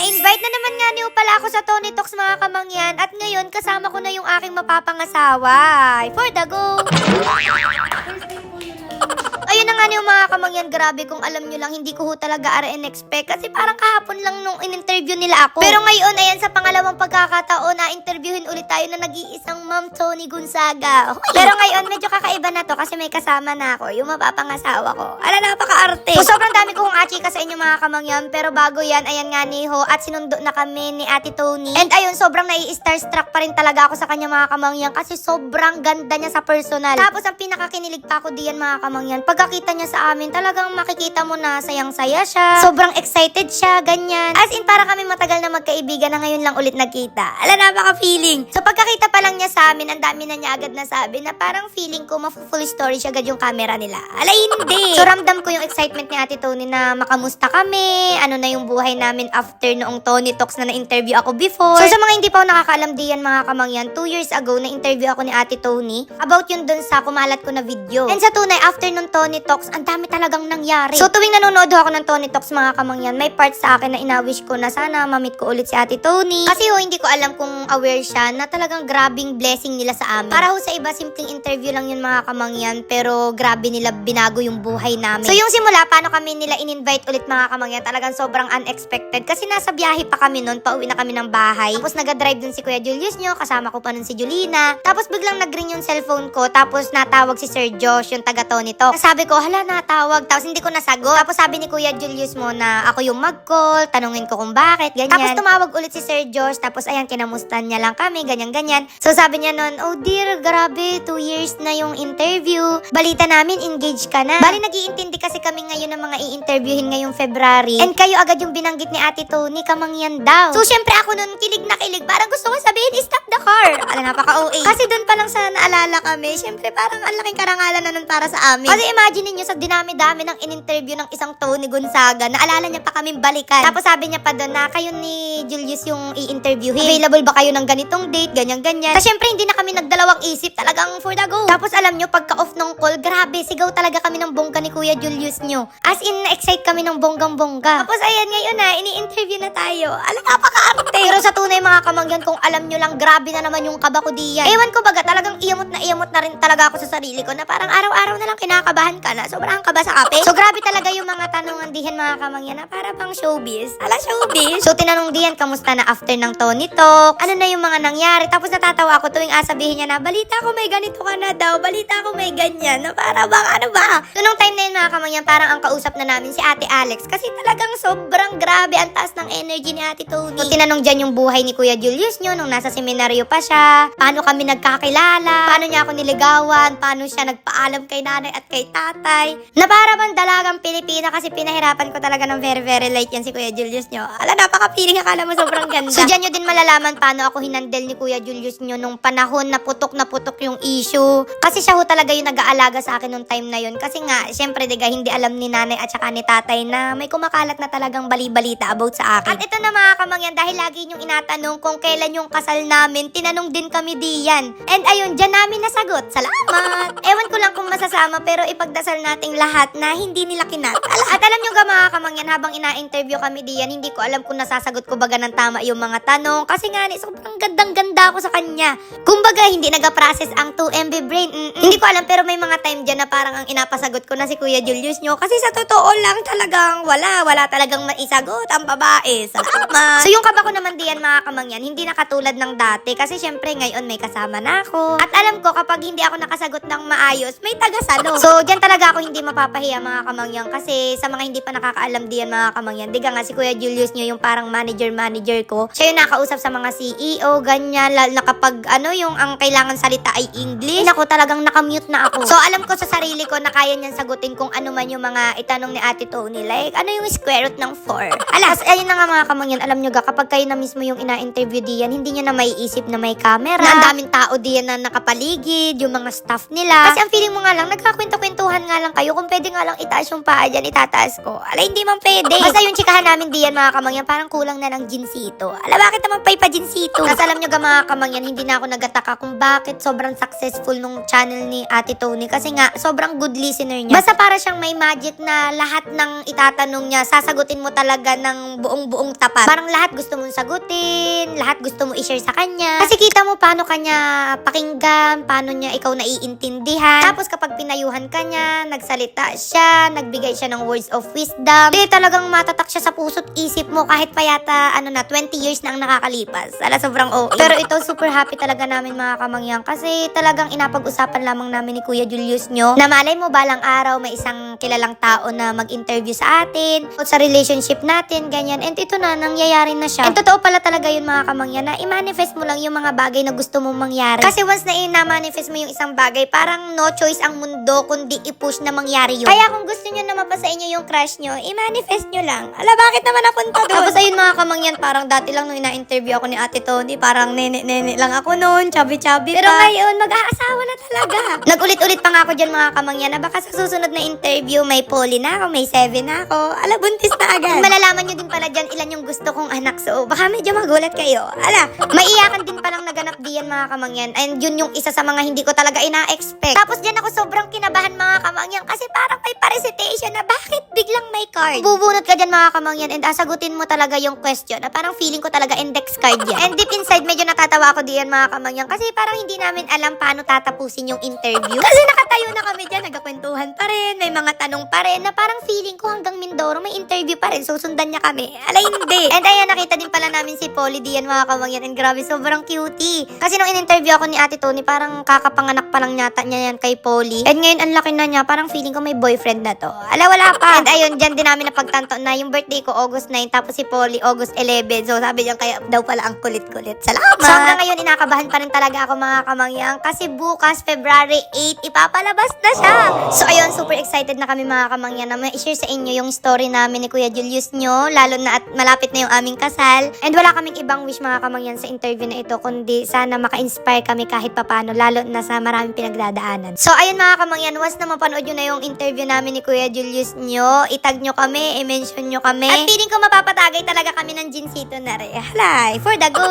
Na-invite na naman nga niyo pala ako sa Tony Talks mga kamangyan at ngayon kasama ko na yung aking mapapangasawa. For the go! Ayun na nga niyo mga kamangyan, grabe kung alam nyo lang, hindi ko ho talaga expect kasi parang kahapon lang nung in-interview nila ako. Pero ngayon, ayan sa pangalawang pagkakataon na interviewin ulit tayo na nag-iisang Ma'am Tony Gonzaga. Pero ngayon, medyo kakaiba na to kasi may kasama na ako, yung mapapangasawa ko. Ala, napaka-arte. So, sobrang dami ko kong achika sa inyo mga kamangyan, pero bago yan, ayan nga ni Ho at sinundo na kami ni Ate Tony. And ayun, sobrang nai-starstruck pa rin talaga ako sa kanya mga kamangyan kasi sobrang ganda niya sa personal. Tapos ang pinakakinilig pa ako diyan mga kamangyan, pagkakita niya sa amin, talagang makikita mo na sayang-saya siya. Sobrang excited siya, ganyan. As in, para kami matagal na magkaibigan na ngayon lang ulit nagkita. Ala, napaka-feeling. So, pagkakita pa lang niya sa amin, ang dami na niya agad nasabi na parang feeling ko ma-full story siya agad yung camera nila. Ala, hindi. So, ramdam ko yung excitement ni Ate Tony na makamusta kami, ano na yung buhay namin after noong Tony Talks na na-interview ako before. So, sa mga hindi pa ako nakakaalam diyan mga kamangyan, 2 years ago, na-interview ako ni Ate Tony about yun dun sa kumalat ko na video. And sa tunay, after nung Tony Talks, ang dami talagang nangyari. So, tuwing nanonood ako ng Tony Talks mga kamangyan, may part sa akin na inawish ko na sana mamit ko ulit si Ate Tony. Kasi hindi ko alam kung aware siya na talagang grabing blessing nila sa amin. Para sa iba, simpleng interview lang yun mga kamangyan, pero grabe nila binago yung buhay namin. So, yung simula, paano kami nila in-invite ulit mga kamangyan, talagang sobrang unexpected. Kasi nasa biyahe pa kami nun, pauwi na kami ng bahay. Tapos nag-drive dun si Kuya Julius nyo, kasama ko pa nun si Julina. Tapos biglang nag-ring yung cellphone ko, tapos natawag si Sir Josh, yung taga Tony Talks. Sabi ko, hala, natawag. Tapos hindi ko nasagot. Tapos sabi ni Kuya Julius mo na ako yung mag-call, tanungin ko kung bakit, ganyan. Tapos tumawag ulit si Sir Josh, tapos ayan, kinamustan niya lang kami, ganyan-ganyan. So sabi niya nun, oh dear, grabe, 2 years na yung interview. Balita namin, engaged ka na. Bali, nag-iintindi kasi kami ngayon ng mga i-interviewin ngayong February. And kayo agad yung binanggit ni Ate Tony, kamangyan daw. So syempre ako nun, kilig na kilig. Parang gusto ko sabihin, stop the car. Ala, napaka-OA. Kasi dun pa lang sa naalala kami, syempre parang ang laking karangalan na nun para sa amin. Kasi imagine niyo sa dinami-dami ng in-interview ng isang Tony Gonzaga, naalala niya pa kaming balikan. Tapos sabi niya pa doon na kayo ni Julius yung i-interviewin. Available ba kayo ng ganitong date, ganyan-ganyan. Tapos syempre hindi na kami nagdalawang isip, talagang for the go. Tapos alam nyo, pagka-off ng call, grabe, sigaw talaga kami ng bongga ni Kuya Julius nyo. As in, na-excite kami ng bonggang-bongga. Tapos ayan, ngayon na, ini-interview na tayo. Alam, napaka-arte. Pero sa tunay mga kamangyan, kung alam nyo lang, grabe na naman yung kaba ko diyan. Ewan ko baga, talagang iyamot na rin talaga ako sa sarili ko na parang araw-araw na lang kinakabahan ka na. Sobrang kaba sa kape. So grabe talaga yung mga tanungan diyan mga kamangyan na para bang showbiz. Ala, showbiz. So tinanong diyan, kamusta na after ng Tony Talks? Ano na yung mga nangyari? Tapos natatawa ako tuwing sabihin niya na, balita ko may ganito ka na daw. Balita ko may ganyan. Na para bang ano ba? So nung time na yun mga kamangyan, parang ang kausap na namin si Ate Alex. Kasi talagang sobrang grabe ang taas ng energy ni Ate Tony. So tinanong diyan yung buhay ni Kuya Julius nyo nung nasa seminaryo pa siya. Paano kami nagkakilala? Paano niya ako niligawan? Paano siya nagpaalam kay nanay at kay tatay? Na para bang dalagang Pilipina kasi pinahirapan ko talaga ng very very light yan si Kuya Julius nyo. Ala, napaka-feeling, akala mo sobrang ganda. So dyan nyo din malalaman paano ako hinandel ni Kuya Julius nyo nung panahon na putok yung issue. Kasi siya ho talaga yung nag-aalaga sa akin nung time na yun. Kasi nga, syempre diga, hindi alam ni nanay at saka ni tatay na may kumakalat na talagang bali-balita about sa akin. At ito na mga kamangyan, dahil lagi nyong inatanong kung kailan yung kasal namin, tinanong din kami diyan. And ayun, dyan namin nasagot. Salamat! Ewan ko lang kung masasama, pero ipagdasal nating lahat na hindi nila kinat. At alam nyo ga mga kamangyan, habang ina-interview kami diyan, hindi ko alam kung nasasagot ko baga ng tama yung mga tanong. Kasi nga, sobrang gandang-ganda ako sa kanya. Kumbaga, hindi nag-process ang 2MB brain. Hindi ko alam, pero may mga time dyan na parang ang inapasagot ko na si Kuya Julius nyo. Kasi sa totoo lang talagang wala talagang maisagot ang babae. Salamat! So yung kaba ko naman diyan mga kamangyan, hindi na katulad ng dati. Kasi syempre ngayon may kasama na ako. At alam ko kapag hindi ako nakasagot ng maayos, may tagasalo. So dyan talaga ako hindi mapapahiya mga kamangyan. Kasi sa mga hindi pa nakakaalam diyan mga kamangyan, diga nga si Kuya Julius nyo yung parang manager ko. Siya yung nakausap sa mga CEO, ganyan. Na kapag yung ang kailangan salita ay English, ako talagang nakamute na ako. So alam ko sa sarili ko na kaya niyan sagutin kung ano man yung mga itanong ni Ate Tony. Like, ano yung square root ng 4? Alas, ayun na nga mga kamangyan, alam nyo ga, kapag kayo na mismo yung ina-interview diyan, hindi nyo na maiisip na may camera, na ang daming tao diyan na nakapaligid, yung mga staff nila. Kasi ang feeling mo nga lang, nagkakwento magkwento-kwentuhan nga lang kayo. Kung pwede nga lang itaas yung paa dyan, itataas ko. Ala, hindi man pwede. Basta yung chikahan namin diyan mga kamangyan, parang kulang na ng ginsito. Ala, bakit naman pa ginsito? Kasi alam nyo ga mga kamangyan, hindi na ako nagataka kung bakit sobrang successful nung channel ni Ate Tony. Kasi nga, sobrang good listener niya. Basta para siyang may magic na lahat ng itatanong niya, sasagutin mo talaga ng buong-buong tapat. Parang lahat gusto mong sagutin, lahat gusto mo i-share sa kanya. Kasi kita mo paano kanya pakinggan, paano niya ikaw naiintindihan. Tapos kapag pinayuhan ka niya, nagsalita siya, nagbigay siya ng words of wisdom. Di talagang matatak siya sa puso't isip mo kahit pa yata 20 years na ang nakakalipas. Ala, sobrang OA. Pero ito, super happy talaga namin mga kamangyan kasi talagang inapag-usapan lamang namin ni Kuya Julius nyo na malay mo balang araw may isang kilalang tao na mag-interview sa atin o sa relationship natin, ganyan. And ito na, nangyayari na siya. And totoo pala talaga yun mga kamangyan na i-manifest mo lang yung mga bagay na gusto mong mangyari. Kasi once na i-manifest mo yung isang bagay, parang no choice ang mundo kundi i-push na mangyari yun. Kaya kung gusto nyo na mapasa inyo yung crush nyo, i-manifest nyo lang. Ala, bakit naman napunta doon? Tapos ayun mga kamangyan, parang dati lang nung ina-interview ako ni Ate Tony, parang nene-nene lang ako noon, chubby-chubby pa. Pero ngayon, mag-aasawa na talaga. Nagulit-ulit pa nga ako dyan mga kamangyan na baka sa susunod na interview, may poly na ako, may 7 na ako. Ala, buntis na agad. Malalaman nyo din pala dyan ilan yung gusto kong anak. So, baka medyo magulat kayo. Ala, maiyakan din palang naganap diyan mga kamangyan. And yun yung isa sa mga hindi ko talaga ina-expect. Tapos dyan ako sobrang kinabahan mga kamangyan kasi parang may parecitation na bakit biglang may card. Bubunot ka dyan mga kamangyan and sagutin mo talaga yung question na parang feeling ko talaga index card yan. And deep inside, medyo natatawa ako diyan mga kamangyan kasi parang hindi namin alam paano tatapusin yung interview. Kasi nakatayo na kami dyan, nagkakwentuhan pa rin, may mga tanong pa rin na parang feeling ko hanggang Mindoro may interview pa rin, susundan niya kami. Ala, hindi. And ayan, nakita din pala namin si Polly diyan mga kamangyan and grabe, sobrang cutie. Kasi nung in-interview ako ni Ate Tony, parang kakapanganak pa lang yata niya yan kay Polly. And ngayon, ang laki na niya, parang feeling ko may boyfriend na to. Ala, wala pa. And ayun, dyan din namin napagtanto na yung birthday ko August 9, tapos si Polly August 11. So sabi niya kaya daw pala ang kulit-kulit. Salamat! So hanggang ngayon, inakabahan pa rin talaga ako mga kamangyan kasi bukas, February 8, ipapalabas na siya. So ayun, super excited na kami mga kamangyan na ma-share sa inyo yung story namin ni Kuya Julius nyo, lalo na at malapit na yung aming kasal. And wala kaming ibang wish mga kamangyan sa interview na ito, kundi sana maka-inspire kami kahit papano, lalo na sa maraming pinagdadaanan. So ayun mga kamangyan, once na mapanood nyo na yung interview namin ni Kuya Julius nyo, itag nyo kami, i-mention nyo kami. At feeling ko mapapatagay talaga kami ng ginsito na rin. Halay, for the go!